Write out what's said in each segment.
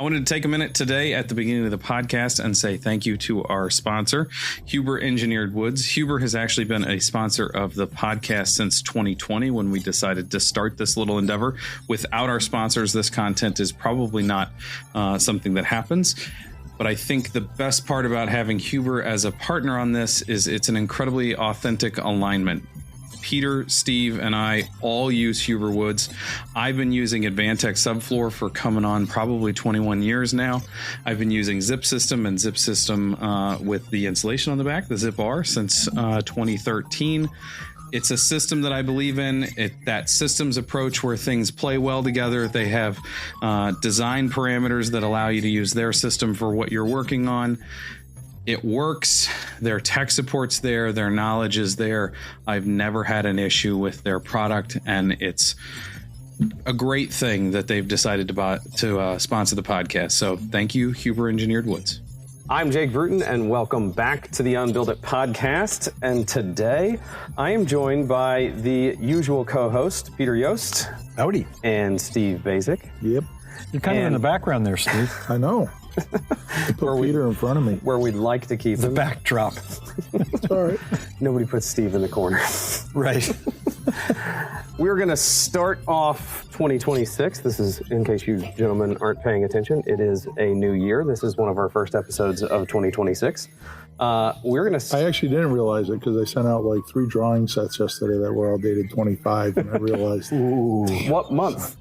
I wanted to take a minute today at the beginning of the podcast and say thank you to our sponsor, Huber Engineered Woods. Huber has actually been a sponsor of the podcast since 2020 when we decided to start this little endeavor. Without our sponsors, this content is probably not something that happens. But I think the best part about having Huber as a partner on this is it's an incredibly authentic alignment. Peter, Steve, and I all use Huber Woods. I've been using Advantech Subfloor for coming on probably 21 years now. I've been using Zip System and Zip System with the insulation on the back, the Zip R, since 2013. It's a system that I believe in. That systems approach where things play well together. They have design parameters that allow you to use their system for what you're working on. It works. Their tech support's there. Their knowledge is there. I've never had an issue with their product, and it's a great thing that they've decided to sponsor the podcast. So thank you, Huber Engineered Woods. I'm Jake Bruton, and welcome back to the Unbuild It podcast. And today, I am joined by the usual co-host, Peter Yost. Howdy. And Steve Basic. Yep. You're kind of in the background there, Steve. I know. Put Peter in front of me. Where we'd like to keep the him. Backdrop. It's all right. Nobody puts Steve in the corner. Right. We're going to start off 2026. This is, in case you gentlemen aren't paying attention, it is a new year. This is one of our first episodes of 2026. We're going to... I actually didn't realize it because I sent out like 3 drawing sets yesterday that were all dated 25, and I realized... Ooh. What month?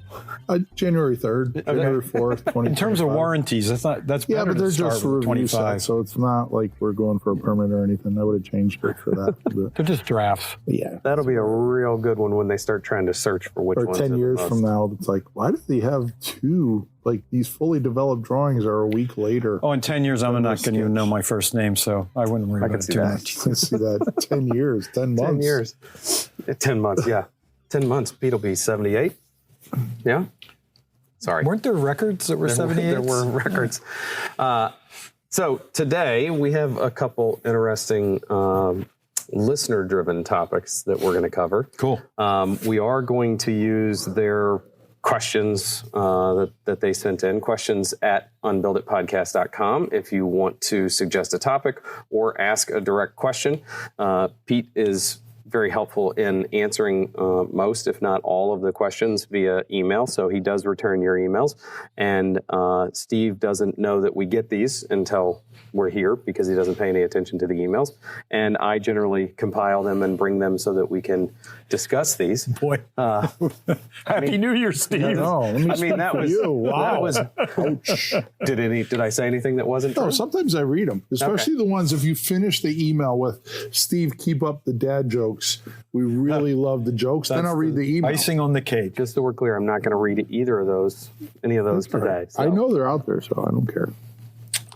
January 3rd, January 4th, 2025. In terms of warranties, that's yeah, but they're just for review 25. sets, so it's not like we're going for a permit or anything. I would have changed it for that. They're just drafts. Yeah. That'll be a real good one when they start trying to search for which or ones 10 years from now, it's like, why does he have 2? Like, these fully developed drawings are a week later. Oh, in 10 years, I'm not going to even know my first name, so I wouldn't worry about it too much. I can see that. 10 years, 10 months. 10 years. 10 months, yeah. 10 months. Pete will be 78. Yeah? Sorry. Weren't there records that were 78? There were records. So today we have a couple interesting listener-driven topics that we're going to cover. Cool. We are going to use their questions that they sent in, questions at unbuilditpodcast.com if you want to suggest a topic or ask a direct question. Pete is very helpful in answering most, if not all, of the questions via email. So he does return your emails. And Steve doesn't know that we get these until we're here because he doesn't pay any attention to the emails. And I generally compile them and bring them so that we can discuss these. Boy. Happy New Year, Steve. No, that was you. Wow. Ouch. Did I say anything that wasn't true? No, sometimes I read them, especially the ones if you finish the email with, Steve, keep up the dad jokes. We really love the jokes. Then I'll read the email. Icing on the cake. Just so we're clear, I'm not going to read any of those today. So. I know they're out there, so I don't care.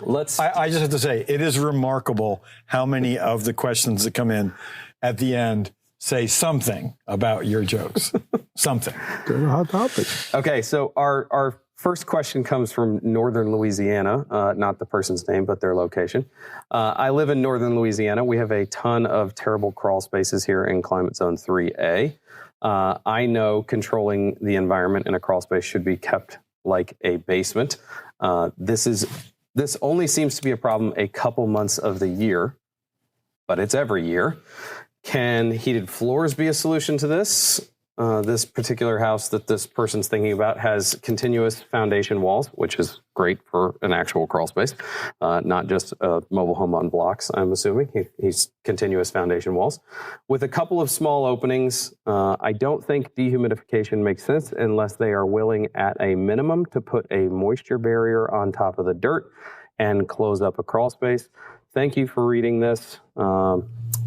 I just have to say, it is remarkable how many of the questions that come in at the end say something about your jokes. Something. They're a hot topic. Okay, so our first question comes from Northern Louisiana, not the person's name, but their location. I live in Northern Louisiana. We have a ton of terrible crawl spaces here in Climate Zone 3A. I know controlling the environment in a crawl space should be kept like a basement. This only seems to be a problem a couple months of the year, but it's every year. Can heated floors be a solution to this? This particular house that this person's thinking about has continuous foundation walls, which is great for an actual crawl space, not just a mobile home on blocks, I'm assuming. He's continuous foundation walls. With a couple of small openings, I don't think dehumidification makes sense unless they are willing at a minimum to put a moisture barrier on top of the dirt and close up a crawl space. Thank you for reading this.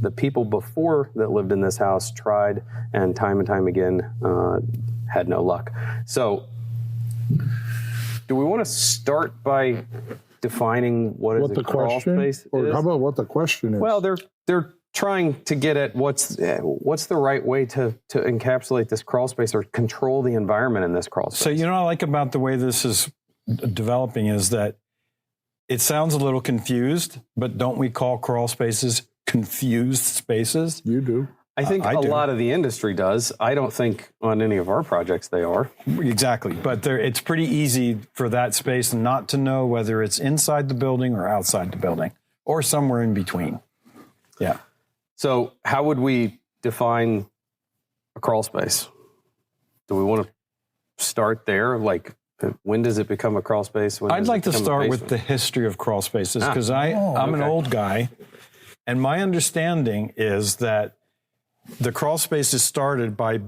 The people before that lived in this house tried and time again had no luck. So do we want to start by defining what is a crawl space? Or how about what the question is? Well, they're trying to get at what's the right way to encapsulate this crawl space or control the environment in this crawl space. So, what I like about the way this is developing is that it sounds a little confused, but don't we call crawl spaces confused spaces? You do. I think a lot of the industry does. I don't think on any of our projects they are. Exactly. But it's pretty easy for that space not to know whether it's inside the building or outside the building or somewhere in between. Yeah. So how would we define a crawl space? Do we want to start there? Like, when does it become a crawl space? I'd like to start with the history of crawl spaces because I'm an old guy. And my understanding is that the crawl spaces started by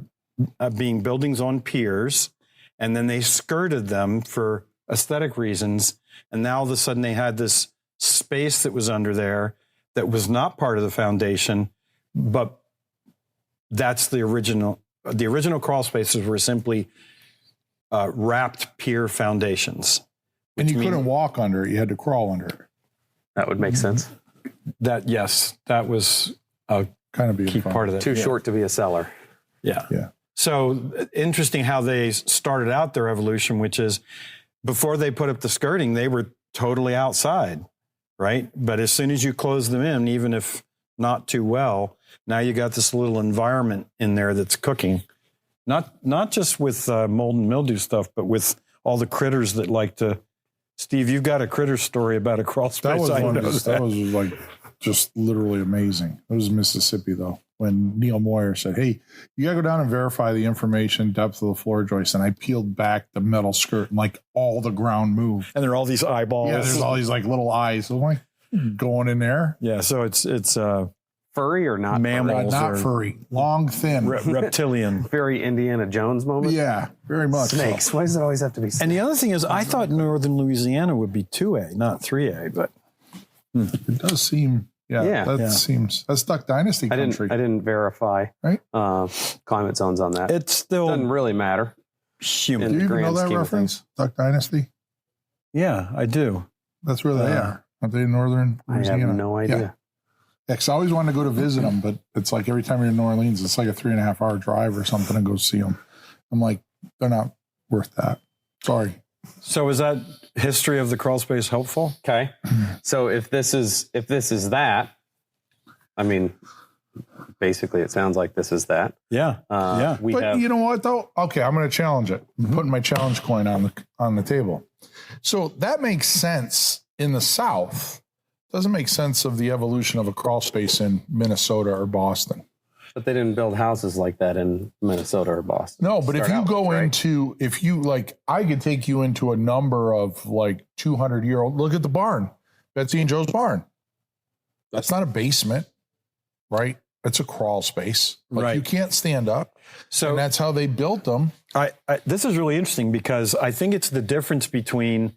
being buildings on piers, and then they skirted them for aesthetic reasons. And now all of a sudden they had this space that was under there that was not part of the foundation, but that's the original. The original crawl spaces were simply wrapped pier foundations. And you couldn't walk under it. You had to crawl under it. That would make sense. That was a Kind of key part of that. Too short to be a cellar. Yeah. So interesting how they started out their evolution, which is before they put up the skirting, they were totally outside, right? But as soon as you close them in, even if not too well, now you got this little environment in there that's cooking. Not just with mold and mildew stuff, but with all the critters that like to. Steve, you've got a critter story about a crawl space. That was like just literally amazing. It was Mississippi though, when Neil Moyer said, "Hey, you gotta go down and verify the information depth of the floor joist." And I peeled back the metal skirt and like all the ground moved. And there are all these eyeballs. Yeah, there's all these like little eyes. So I'm like going in there. Yeah, so it's furry or not? Mammals, not furry, long, thin, reptilian. Very Indiana Jones moment. Yeah, very much. Snakes. So. Why does it always have to be snakes? And the other thing is, I thought Northern Louisiana would be 2A, not 3A, but it does seem. Seems that's Duck Dynasty country. I didn't verify right climate zones on that. It still doesn't really matter. Human. Do you even know that reference? Duck Dynasty. Yeah, I do. That's where they are. Aren't they in Northern Louisiana? I have no idea. Yeah, because I always wanted to go to visit them, but it's like every time you're in New Orleans, it's like a 3.5 hour drive or something to go see them. I'm like, they're not worth that. Sorry. So is that history of the crawl space helpful? Okay. So if this is that, I mean, basically it sounds like this is that. Yeah. But you know what though? Okay, I'm going to challenge it. I'm putting my challenge coin on the table. So that makes sense in the South. Doesn't make sense of the evolution of a crawl space in Minnesota or Boston. But they didn't build houses like that in Minnesota or Boston. No, but if you go into, if you like, I could take you into a number of like 200-year-old, look at the barn, Betsy and Joe's barn. That's not a basement, right? It's a crawl space. Like right. You can't stand up. So and that's how they built them. This is really interesting because I think it's the difference between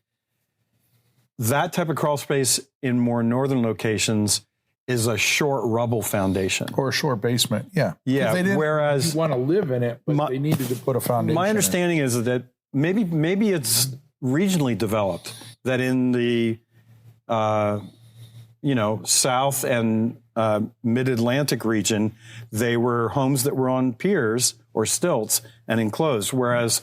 that type of crawl space in more northern locations is a short rubble foundation. Or a short basement, yeah. Yeah, they didn't whereas want to live in it, but they needed to put a foundation. My understanding is that maybe it's regionally developed, that in the South and Mid-Atlantic region, they were homes that were on piers or stilts and enclosed, whereas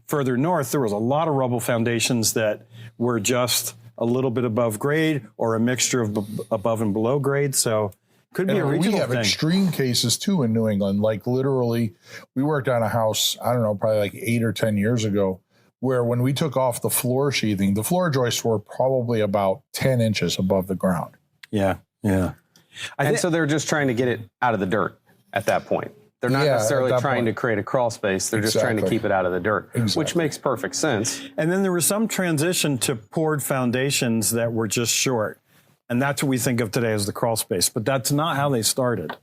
further north, there was a lot of rubble foundations that were just a little bit above grade or a mixture of above and below grade. So could be a regional thing. We have extreme cases too in New England. Like literally, we worked on a house, I don't know, probably like 8 or 10 years ago, where when we took off the floor sheathing, the floor joists were probably about 10 inches above the ground. Yeah. And so they're just trying to get it out of the dirt at that point. They're not necessarily trying to create a crawl space. They're just trying to keep it out of the dirt, which makes perfect sense. And then there was some transition to poured foundations that were just short. And that's what we think of today as the crawl space. But that's not how they started,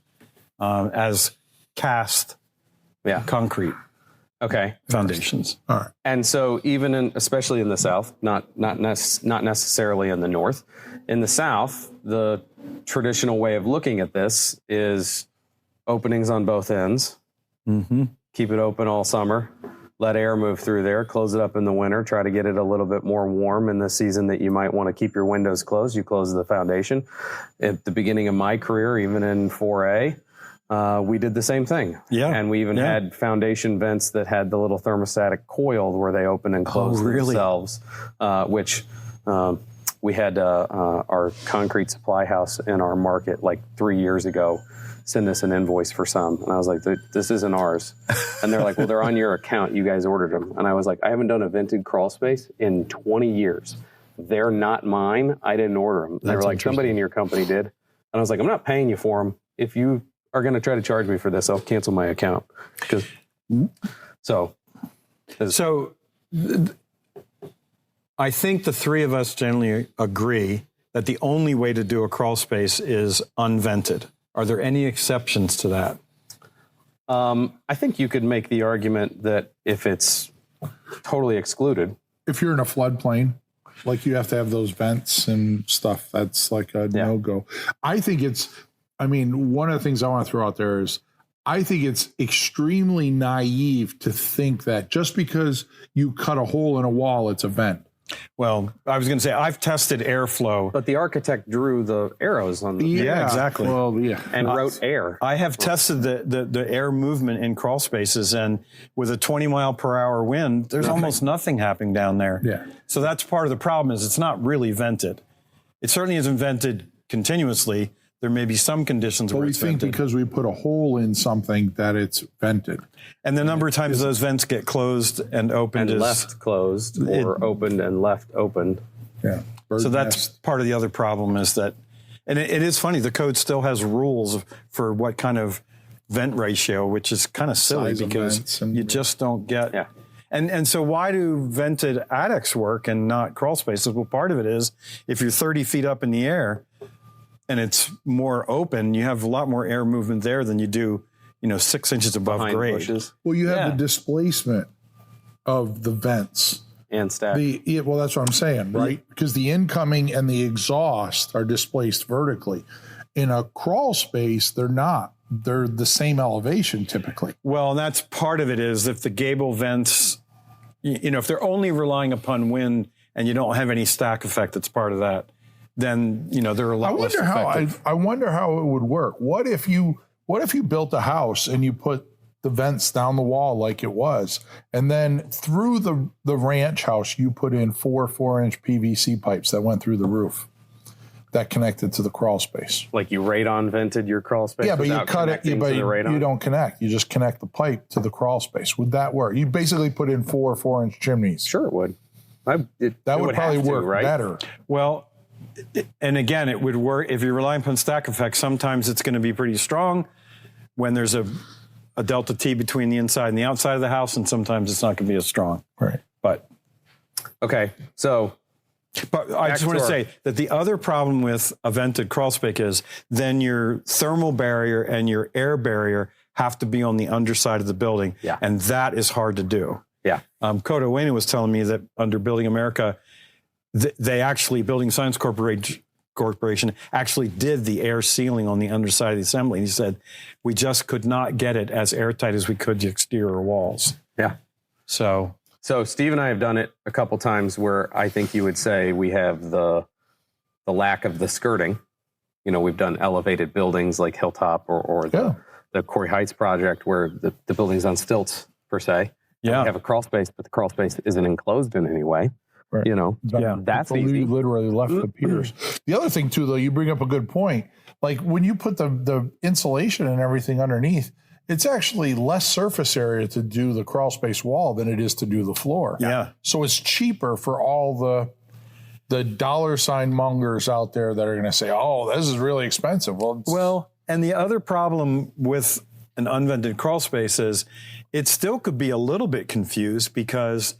as cast concrete foundations. All right. And so even especially in the South, not necessarily in the North, in the South, the traditional way of looking at this is openings on both ends. Mm-hmm. Keep it open all summer. Let air move through there. Close it up in the winter. Try to get it a little bit more warm in the season that you might want to keep your windows closed. You close the foundation. At the beginning of my career, even in 4A, we did the same thing. Yeah. And we even had foundation vents that had the little thermostatic coil where they open and close themselves, which we had our concrete supply house in our market like 3 years ago send us an invoice for some. And I was like, this isn't ours. And they're like, well, they're on your account. You guys ordered them. And I was like, I haven't done a vented crawl space in 20 years. They're not mine. I didn't order them. They were like, somebody in your company did. And I was like, I'm not paying you for them. If you are going to try to charge me for this, I'll cancel my account. I think the three of us generally agree that the only way to do a crawl space is unvented. Are there any exceptions to that? I think you could make the argument that if it's totally excluded. If you're in a floodplain, like you have to have those vents and stuff, that's like a no-go. I think one of the things I want to throw out there is I think it's extremely naive to think that just because you cut a hole in a wall, it's a vent. Well, I was going to say, I've tested airflow. But the architect drew the arrows on the... Yeah, exactly. Well, yeah. And wrote air. I have tested the air movement in crawl spaces, and with a 20-mile-per-hour wind, there's almost nothing happening down there. Yeah. So that's part of the problem, is it's not really vented. It certainly isn't vented continuously. There may be some conditions where it's vented. But we think because we put a hole in something that it's vented. And the number of times those vents get closed and opened and left closed, or opened and left opened. Yeah. So that's part of the other problem is that, and it is funny, the code still has rules for what kind of vent ratio, which is kind of silly because you just don't get. Yeah. And so why do vented attics work and not crawl spaces? Well, part of it is if you're 30 feet up in the air and it's more open, you have a lot more air movement there than you do, 6 inches above grade. Bushes. Well, you have the displacement of the vents. And stack. Well, that's what I'm saying, right? Because the incoming and the exhaust are displaced vertically. In a crawl space, they're not. They're the same elevation typically. Well, and that's part of it is if the gable vents, if they're only relying upon wind and you don't have any stack effect that's part of that, then, they're a lot less effective. I wonder how it would work. What if you built a house and you put the vents down the wall like it was, and then through the ranch house, you put in 4-inch PVC pipes that went through the roof that connected to the crawl space. Like you radon vented your crawl space? Yeah, but you cut it, but you don't connect. You just connect the pipe to the crawl space. Would that work? You basically put in 4-inch chimneys. Sure it would. That would probably work better. Well, and again, it would work if you're relying upon stack effect. Sometimes it's going to be pretty strong when there's a delta T between the inside and the outside of the house, and sometimes it's not going to be as strong. Right. But okay, but I just want to say that the other problem with a vented crawl space is then your thermal barrier and your air barrier have to be on the underside of the building, and that is hard to do. Yeah. Coda Wayne was telling me that under Building America, they actually, Building Science Corporation actually did the air sealing on the underside of the assembly. And he said, we just could not get it as airtight as we could the exterior walls. Yeah. So Steve and I have done it a couple times where I think you would say we have the lack of the skirting. We've done elevated buildings like Hilltop or the Corey Heights project where the building's on stilts per se. Yeah. We have a crawl space, but the crawl space isn't enclosed in any way. Right. That's easy. Literally left the piers. The other thing too, though, you bring up a good point. Like when you put the insulation and everything underneath, it's actually less surface area to do the crawl space wall than it is to do the floor. Yeah. So it's cheaper for all the dollar sign mongers out there that are going to say, "Oh, this is really expensive." Well, and the other problem with an unvented crawl space is it still could be a little bit confused because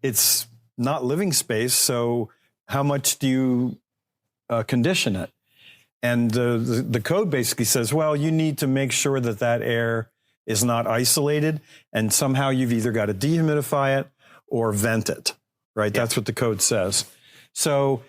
it's not living space. So how much do you condition it? And the code basically says, well, you need to make sure that air is not isolated. And somehow you've either got to dehumidify it or vent it, right? Yeah. That's what the code says. So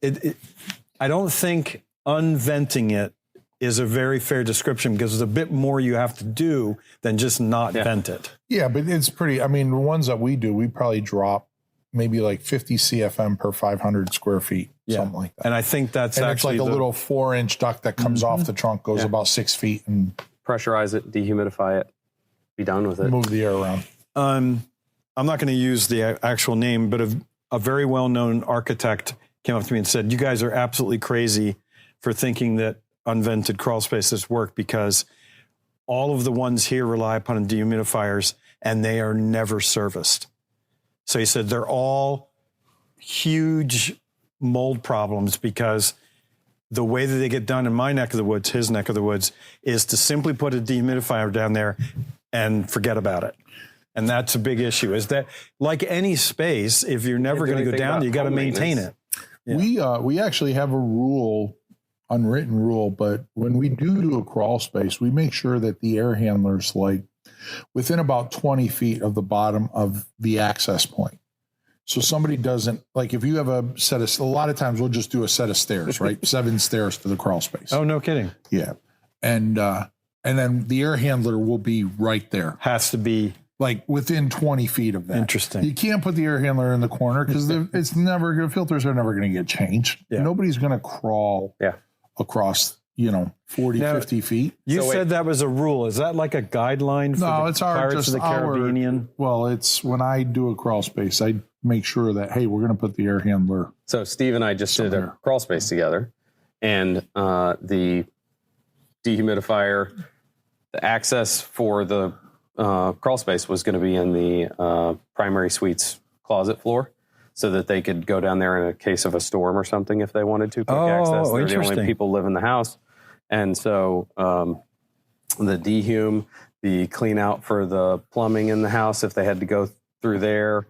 I don't think unventing it is a very fair description because there's a bit more you have to do than just not vent it. Yeah, but it's pretty, the ones that we do, we probably drop maybe like 50 CFM per 500 square feet, something like that. And I think that's actually it's like a little 4-inch duct that comes off the trunk, goes about 6 feet, and pressurize it, dehumidify it, be done with it. Move the air around. I'm not going to use the actual name, but a very well-known architect came up to me and said, "You guys are absolutely crazy for thinking that unvented crawl spaces work, because all of the ones here rely upon dehumidifiers and they are never serviced." So he said they're all huge mold problems, because the way that they get done in my neck of the woods, his neck of the woods, is to simply put a dehumidifier down there and forget about it. And that's a big issue, is that like any space, if you're never going to go down, you got to maintain it. Yeah. We actually have a rule, unwritten rule, but when we do a crawl space, we make sure that the air handler's like within about 20 feet of the bottom of the access point. So somebody doesn't, like if you have a lot of times we'll just do a set of stairs, right? 7 stairs to the crawl space. Oh, no kidding. Yeah. And then the air handler will be right there. Has to be like within 20 feet of that. Interesting. You can't put the air handler in the corner because filters are never going to get changed. Yeah. Nobody's going to crawl across, 40, 50 feet. You said that was a rule. Is that like a guideline for the Pirates of the Caribbean? Well, it's when I do a crawl space, I make sure that, hey, we're going to put the air handler. So Steve and I just did a crawl space together, and the dehumidifier, the access for the crawl space was going to be in the primary suite's closet floor, so that they could go down there in a case of a storm or something if they wanted to. Quick access. They're the only people live in the house. And so the dehume, the clean out for the plumbing in the house, if they had to go through there,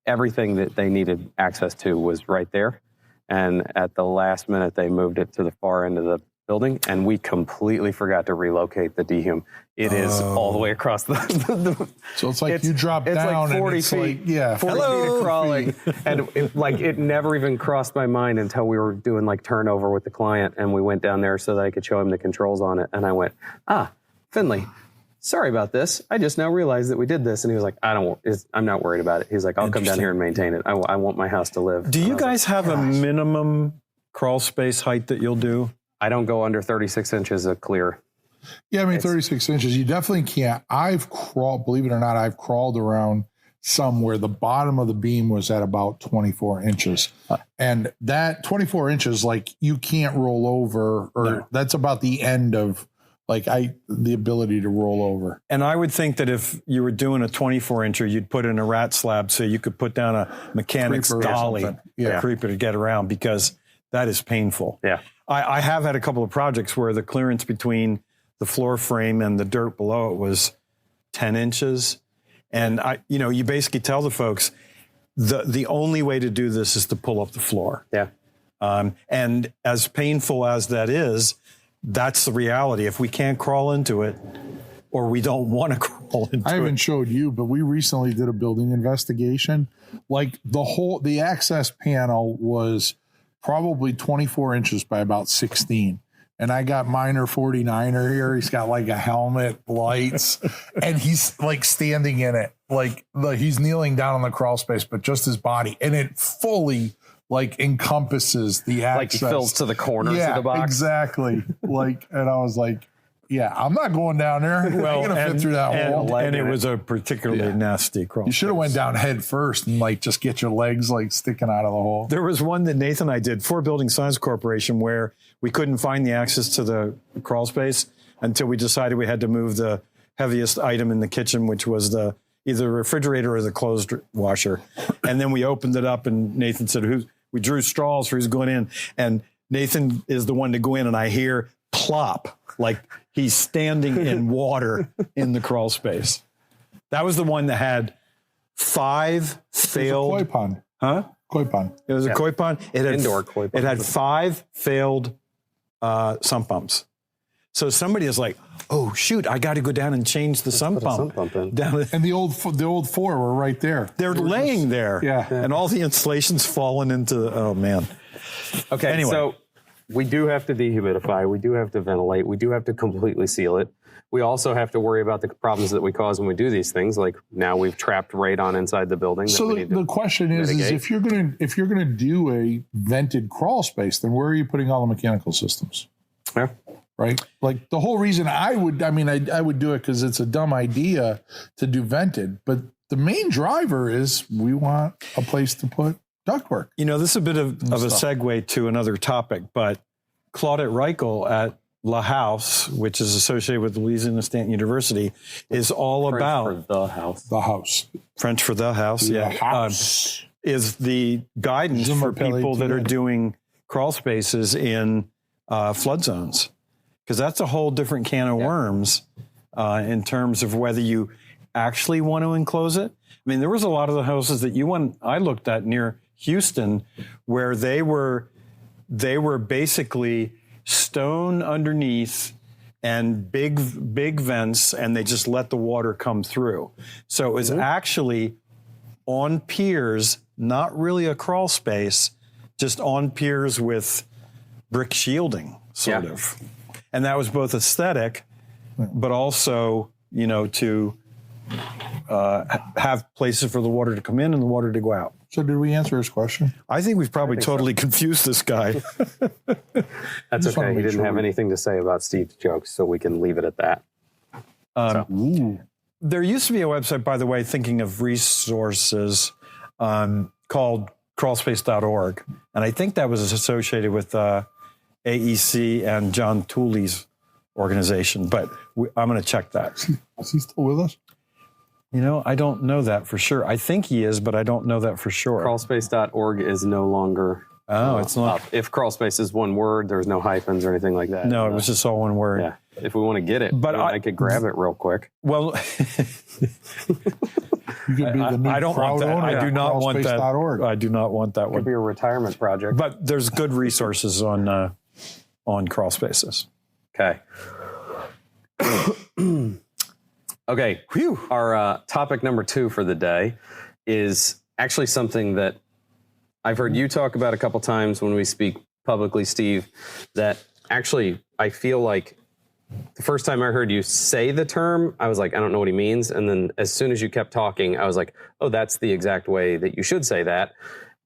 everything that they needed access to was right there. And at the last minute, they moved it to the far end of the building, and we completely forgot to relocate the dehume. It is all the way across the so it's like you drop down, it's like 40 and it's feet, like, 40 feet of crawling. And it never even crossed my mind until we were doing like turnover with the client, and we went down there so that I could show him the controls on it. And I went, Finley, sorry about this. I just now realized that we did this. And he was like, I'm not worried about it. He's like, I'll come down here and maintain it. I want my house to live. Do you guys have a minimum crawl space height that you'll do? I don't go under 36 inches of clear. Yeah, 36 inches. You definitely can't. Believe it or not, I've crawled around some where the bottom of the beam was at about 24 inches. And that 24 inches, like you can't roll over, or that's about the end of the ability to roll over. And I would think that if you were doing a 24-incher, you'd put in a rat slab so you could put down a mechanic's dolly, a creeper to get around, because that is painful. Yeah. I have had a couple of projects where the clearance between the floor frame and the dirt below it was 10 inches. And you basically tell the folks the only way to do this is to pull up the floor. Yeah. And as painful as that is, that's the reality. If we can't crawl into it, or we don't want to crawl into it. I haven't showed you, but we recently did a building investigation. Like the access panel was probably 24 inches by about 16. And I got minor 49er here. He's got like a helmet, lights, and he's like standing in it. Like he's kneeling down on the crawl space, but just his body. And it fully encompasses the access. Like fills to the corners of the box. Exactly. And I was like, yeah, I'm not going down there. Well, I'm going to fit through that wall. And it was a particularly nasty crawl. You should have went down head first and just get your legs sticking out of the hole. There was one that Nathan and I did for Building Science Corporation where we couldn't find the access to the crawl space until we decided we had to move the heaviest item in the kitchen, which was either the refrigerator or the clothes washer. And then we opened it up, and Nathan said, we drew straws for who's going in. And Nathan is the one to go in, and I hear plop, like he's standing in water in the crawl space. That was the one that had 5 failed. Koi pond. Huh? Koi pond. It was a koi pond. It had indoor koi pond. It had 5 failed sump pumps. So somebody is like, oh shoot, I got to go down and change the sump pump. Down. And the old 4 were right there. They're laying there. Yeah. And all the insulation's fallen into oh man. Okay. Anyway. So we do have to dehumidify. We do have to ventilate. We do have to completely seal it. We also have to worry about the problems that we cause when we do these things. Like now we've trapped radon inside the building. So the question is if you're gonna do a vented crawl space, then where are you putting all the mechanical systems? Yeah. Right. Like the whole reason I would do it because it's a dumb idea to do vented, but the main driver is we want a place to put ductwork. You know, this is a bit of a segue to another topic, but Claudette Reichel at La House, which is associated with Louisiana State University, is all French about for the house. The house. French for the house. The house. Is the guidance for people that are doing crawl spaces in flood zones, because that's a whole different can of worms in terms of whether you actually want to enclose it. I mean, there was a lot of the houses that I looked at near Houston where they were basically stone underneath and big vents, and they just let the water come through. So it was actually on piers, not really a crawl space, just on piers with brick shielding, sort of. And that was both aesthetic, but also, you know, to have places for the water to come in and the water to go out. So did we answer his question? I think we've probably totally confused this guy. That's okay. He didn't have anything to say about Steve's jokes, so we can leave it at that. There used to be a website, by the way, thinking of resources, called crawlspace.org. And I think that was associated with AEC and John Tooley's organization. But I'm going to check that. Is he still with us? You know, I don't know that for sure. I think he is, but I don't know that for sure. Crawlspace.org is no longer it's not. up. If crawlspace is one word, there's no hyphens or anything like that. No, it was just all one word. Yeah. If we want to get it, but I could grab it real quick. Well, You could be the new I don't want that. I do not want that. I do not want that It could one. be a retirement project. But there's good resources on Crawlspaces. Okay. Okay. Whew. Our topic number 2 for the day is actually something that I've heard you talk about a couple times when we speak publicly, Steve, that actually I feel like the first time I heard you say the term, I was like, I don't know what he means. And then as soon as you kept talking, I was like, oh, that's the exact way that you should say that.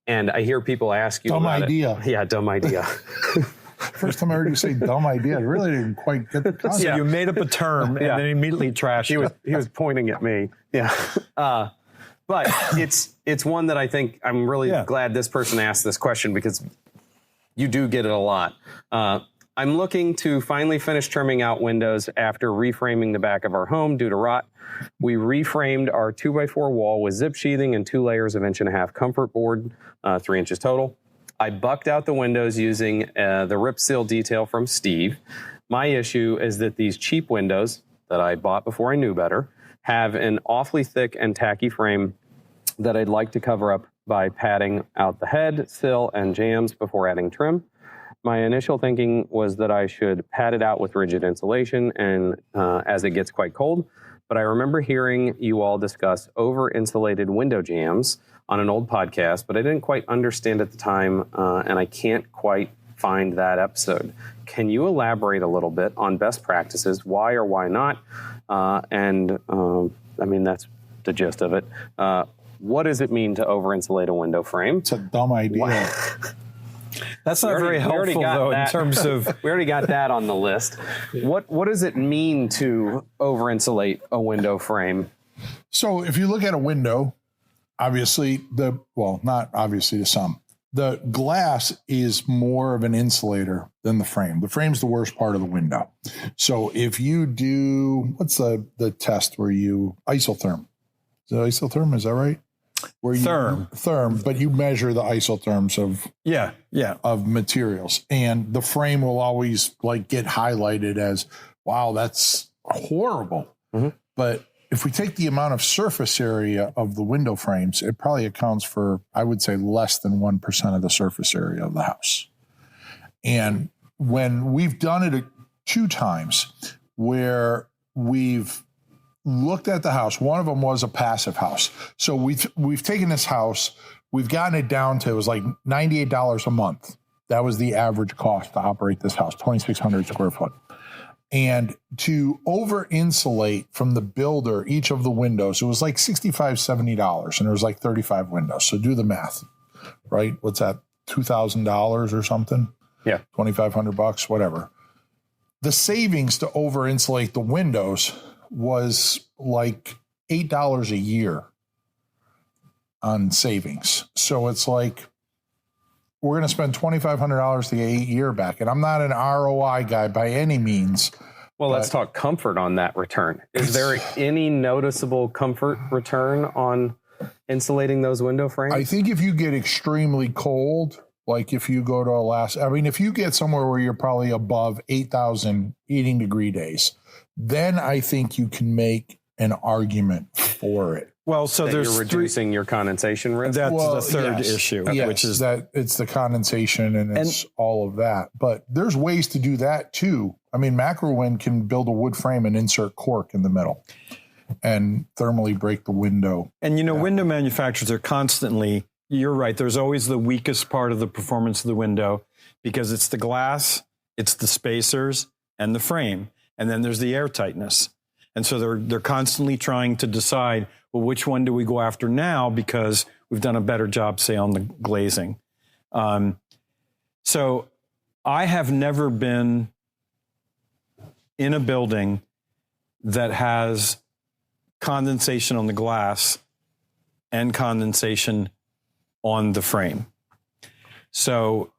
And I hear people ask you Dumb about idea. it. Yeah, dumb idea. First time I heard you say dumb idea, I really didn't quite get the concept. So you made up a term and then immediately trashed it. He was pointing at me. Yeah. But it's one that I think I'm really glad this person asked this question, because you do get it a lot. I'm looking to finally finish trimming out windows after reframing the back of our home due to rot. We reframed our 2x4 wall with zip sheathing and 2 layers of 1.5-inch comfort board, 3 inches total. I bucked out the windows using the Rip Seal detail from Steve. My issue is that these cheap windows that I bought before I knew better have an awfully thick and tacky frame that I'd like to cover up by padding out the head, sill, and jambs before adding trim. My initial thinking was that I should pad it out with rigid insulation and as it gets quite cold, but I remember hearing you all discuss over-insulated window jambs on an old podcast, but I didn't quite understand at the time, and I can't quite find that episode. Can you elaborate a little bit on best practices, why or why not? I mean, that's the gist of it. What does it mean to over-insulate a window frame? It's a dumb idea. That's not very helpful, though, in terms of... We already got that on the list. What does it mean to over-insulate a window frame? So if you look at a window, obviously, not obviously to some, the glass is more of an insulator than the frame. The frame's the worst part of the window. So if you do, what's the test where you, isotherm? Is it isotherm? Is that right? Where you therm, but you measure the isotherms of materials, and the frame will always like get highlighted as, wow, that's horrible. Mm-hmm. But if we take the amount of surface area of the window frames, it probably accounts for, I would say, less than 1% of the surface area of the house. And when we've done it 2 times where we've looked at the house, one of them was a passive house. So we've taken this house, we've gotten it down to, it was like $98 a month. That was the average cost to operate this house, 2,600 square foot. And to over-insulate from the builder each of the windows, it was like $65, $70, and there was like 35 windows. So do the math, right? What's that, $2,000 or something? Yeah. $2,500, whatever. The savings to over-insulate the windows was like $8 a year on savings. So it's like we're going to spend $2,500 to get 8 year back. And I'm not an ROI guy by any means. Well, let's talk comfort on that return. Is there any noticeable comfort return on insulating those window frames? I think if you get extremely cold, like if you go to Alaska, I mean, if you get somewhere where you're probably above 8,000 heating degree days, then I think you can make an argument for it. Well, so that there's you're reducing your condensation risk. That's the third issue, which is that it's the condensation and it's all of that. But there's ways to do that too. I mean, Macrowind can build a wood frame and insert cork in the middle and thermally break the window. And window manufacturers are constantly, you're right, there's always the weakest part of the performance of the window because it's the glass, it's the spacers, and the frame. And then there's the air tightness. And so they're constantly trying to decide, well, which one do we go after now because we've done a better job, say, on the glazing. So I have never been in a building that has condensation on the glass and condensation on the frame. So,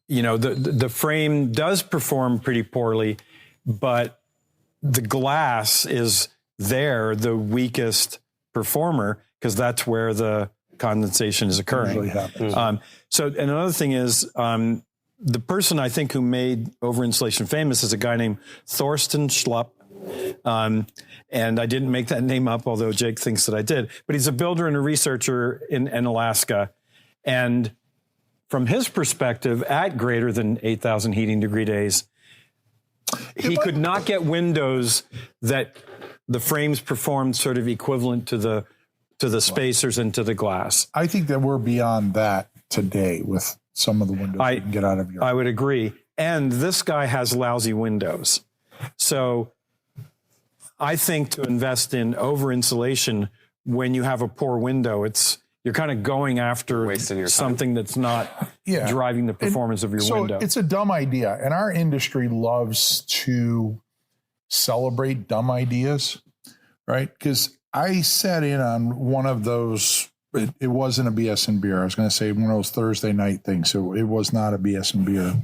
the frame does perform pretty poorly, but the glass is the weakest performer, because that's where the condensation is occurring. Usually happens. And another thing is, the person I think who made over-insulation famous is a guy named Thorsten Schlupp. And I didn't make that name up, although Jake thinks that I did. But he's a builder and a researcher in Alaska. And from his perspective, at greater than 8,000 heating degree days, he could not get windows that the frames performed sort of equivalent to the spacers and to the glass. I think that we're beyond that today with some of the windows you can get out of your. I would agree. And this guy has lousy windows. So I think to invest in over-insulation when you have a poor window, you're kind of going after something that's not driving the performance of your window. It's a dumb idea. And our industry loves to celebrate dumb ideas, right? Because I sat in on one of those, it wasn't a BS and beer. I was going to say one of those Thursday night things. So it was not a BS and beer.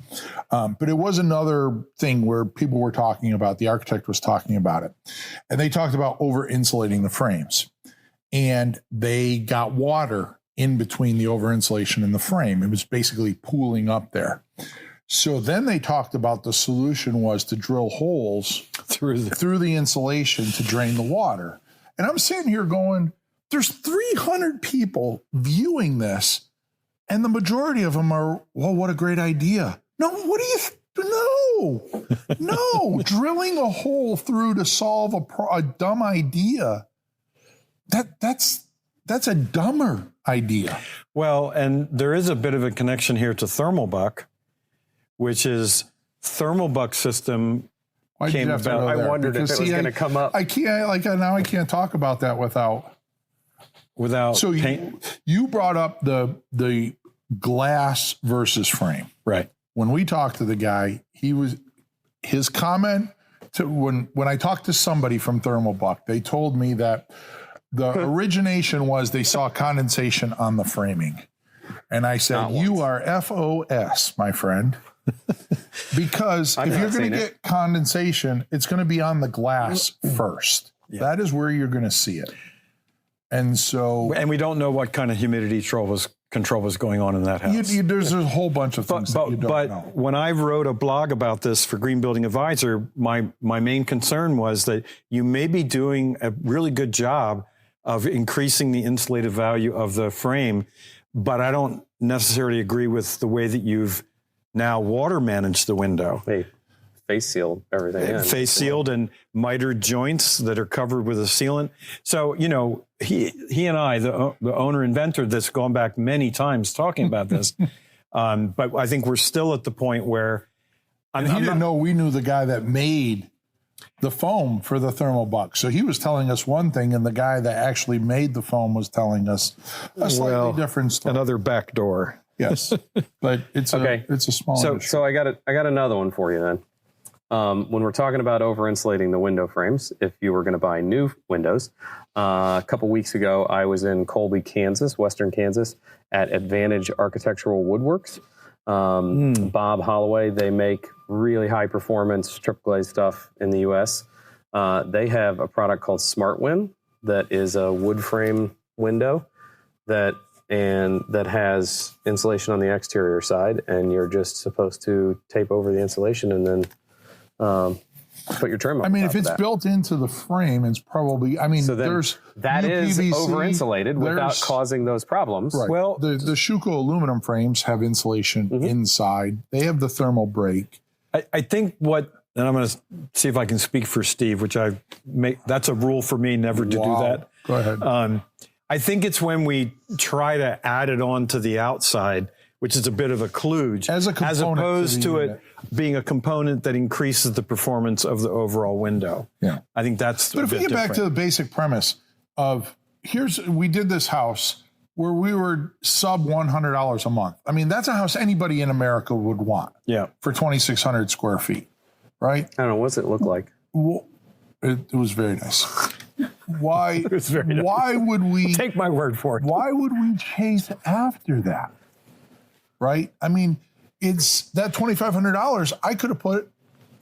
But it was another thing where people were talking about, the architect was talking about it. And they talked about over-insulating the frames. And they got water in between the over-insulation and the frame. It was basically pooling up there. So then they talked about the solution was to drill holes through the insulation to drain the water. And I'm sitting here going, there's 300 people viewing this, and the majority of them are, well, what a great idea. No, what do you, no, drilling a hole through to solve a dumb idea. That's a dumber idea. Well, and there is a bit of a connection here to thermal buck, which is thermal buck system came about. I wondered if it was going to come up. I can't talk about that without. So paint. You brought up the glass versus frame. Right. When we talked to the guy, his comment to when I talked to somebody from Thermal Buck, they told me that the origination was they saw condensation on the framing. And I said, you are FOS, my friend. Because if you're going to get condensation, it's going to be on the glass first. Yeah. That is where you're going to see it. And we don't know what kind of humidity control was going on in that house. There's a whole bunch of things that you don't know. But when I wrote a blog about this for Green Building Advisor, my main concern was that you may be doing a really good job of increasing the insulative value of the frame, but I don't necessarily agree with the way that you've now water managed the window. Hey, face sealed everything. Face sealed and mitered joints that are covered with a sealant. So, he and I, the owner inventor, that's gone back many times talking about this. But I think we're still at the point where he didn't know we knew the guy that made the foam for the Thermal Buck. So he was telling us one thing, and the guy that actually made the foam was telling us a slightly different story. Another back door. Yes, but it's a small. So I got another one for you then. When we're talking about over-insulating the window frames, if you were going to buy new windows, a couple weeks ago, I was in Colby, Kansas, Western Kansas, at Advantage Architectural Woodworks. Bob Holloway. They make really high performance triple glaze stuff in the US. They have a product called SmartWin that is a wood frame window that has insulation on the exterior side, and you're just supposed to tape over the insulation and then put your trim on. I mean, if it's built into the frame, it's probably. I mean, so there's that is UPVC, over-insulated without causing those problems. Right. Well, the Schuco aluminum frames have insulation inside. They have the thermal break. I think and I'm going to see if I can speak for Steve, which that's a rule for me, never to do that. Go ahead. I think it's when we try to add it on to the outside, which is a bit of a kludge, as opposed to it being a component that increases the performance of the overall window. Yeah. I think that's But if we get back to the basic premise of we did this house where we were sub $100 a month. I mean, that's a house anybody in America would want. Yeah. For 2,600 square feet, right? I don't know. What's it look like? Well, it was very nice. Why? It was very nice. Why would we take my word for it? Why would we chase after that? Right? I mean, it's that $2,500. I could have put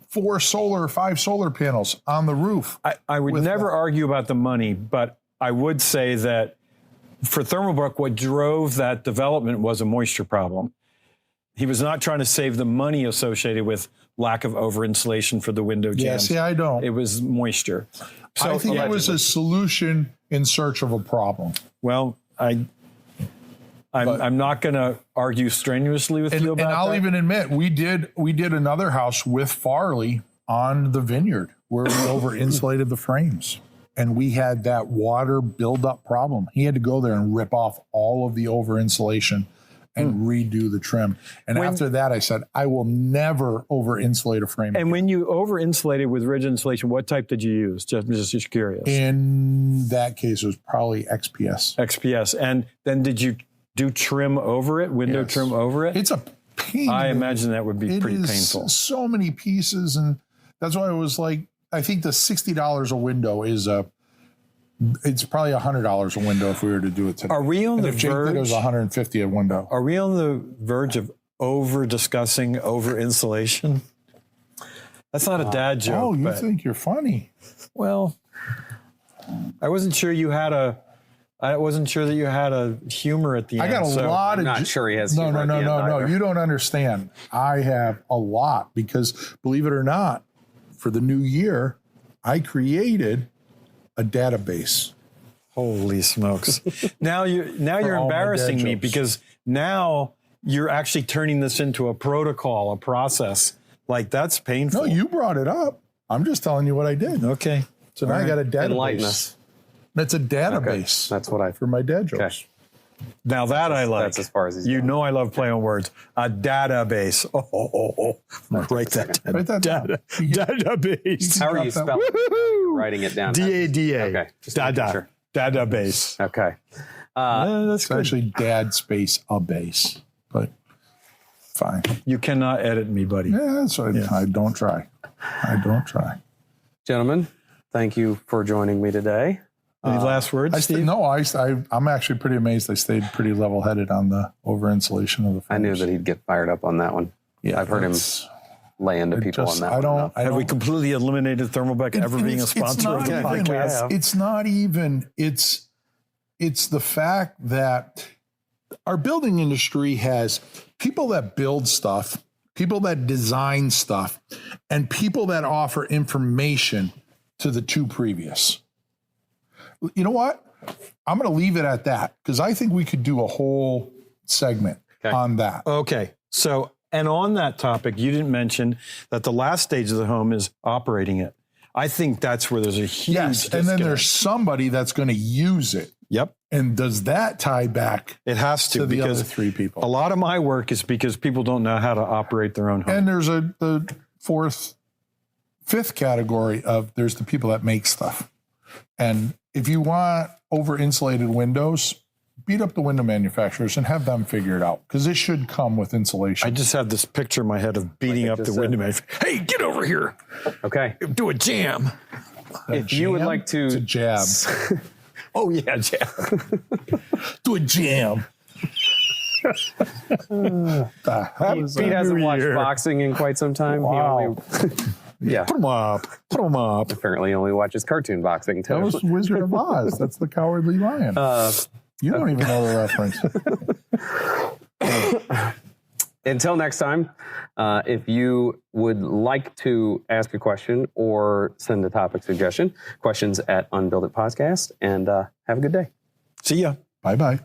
5 solar panels on the roof. I would never argue about the money, but I would say that for Thermalbrook, what drove that development was a moisture problem. He was not trying to save the money associated with lack of over-insulation for the window jambs. Yeah, see, I don't. It was moisture. So I think it was a solution in search of a problem. Well, I'm not going to argue strenuously with you about that. And I'll even admit, we did another house with Farley on the vineyard where we over-insulated the frames. And we had that water buildup problem. He had to go there and rip off all of the over-insulation and redo the trim. And after that, I said, I will never over-insulate a frame. And when you over-insulated with rigid insulation, what type did you use? Just curious. In that case, it was probably XPS. XPS. And then did you do trim over it, window trim over it? It's a pain. I imagine that would be pretty painful. So many pieces. And that's why I was like, I think the $60 a window it's probably $100 a window if we were to do it today. Are we on the verge? It was $150 a window. Are we on the verge of over-discussing over-insulation? That's not a dad joke. Oh, you think you're funny? Well, I wasn't sure that you had a humor at the end. I got a lot of. I'm not sure he has. No. You don't understand. I have a lot because, believe it or not, for the new year, I created a database. Holy smokes! Now you're embarrassing me because now you're actually turning this into a protocol, a process. Like that's painful. No, you brought it up. I'm just telling you what I did. Okay. So now I got a database. Enlighten us. That's a database. Okay. That's what for my dad jokes. Okay. Now that I like. That's as far as he's going. I love playing on words. A database. Write that down. Write that down. Database. How are you spelling? Writing it down. DADA. Okay. Dada. Database. Okay. That's it's actually dad space a base, but fine. You cannot edit me, buddy. Yeah, that's right. Yeah. I don't try. Gentlemen, thank you for joining me today. Any last words, Steve? I'm actually pretty amazed I stayed pretty level-headed on the over-insulation of the frames. I knew that he'd get fired up on that one. Yeah, I've heard him lay into people on that one. Have we completely eliminated Thermalbeck ever being a sponsor of the podcast? It's not even. It's the fact that our building industry has people that build stuff, people that design stuff, and people that offer information to the two previous. You know what? I'm going to leave it at that because I think we could do a whole segment on that. Okay. So, and on that topic, you didn't mention that the last stage of the home is operating it. I think that's where there's a huge disconnect. And then there's somebody that's going to use it. Yep. And does that tie back? It has to the because other three people. A lot of my work is because people don't know how to operate their own home. And there's the fifth category of there's the people that make stuff. And if you want over-insulated windows, beat up the window manufacturers and have them figure it out because it should come with insulation. I just have this picture in my head of beating up the window manufacturer. Hey, get over here. Okay. Do a jam. If you would like to... It's a jab. Oh, yeah, jam. Do a jam. Pete hasn't watched boxing in quite some time. Wow. He only, yeah, Put them up. apparently only watches cartoon boxing too. That was Wizard of Oz. That's the Cowardly Lion. You don't even know the reference. Until next time, if you would like to ask a question or send a topic suggestion, questions at Unbuild It Podcast, and have a good day. See ya. Bye-bye.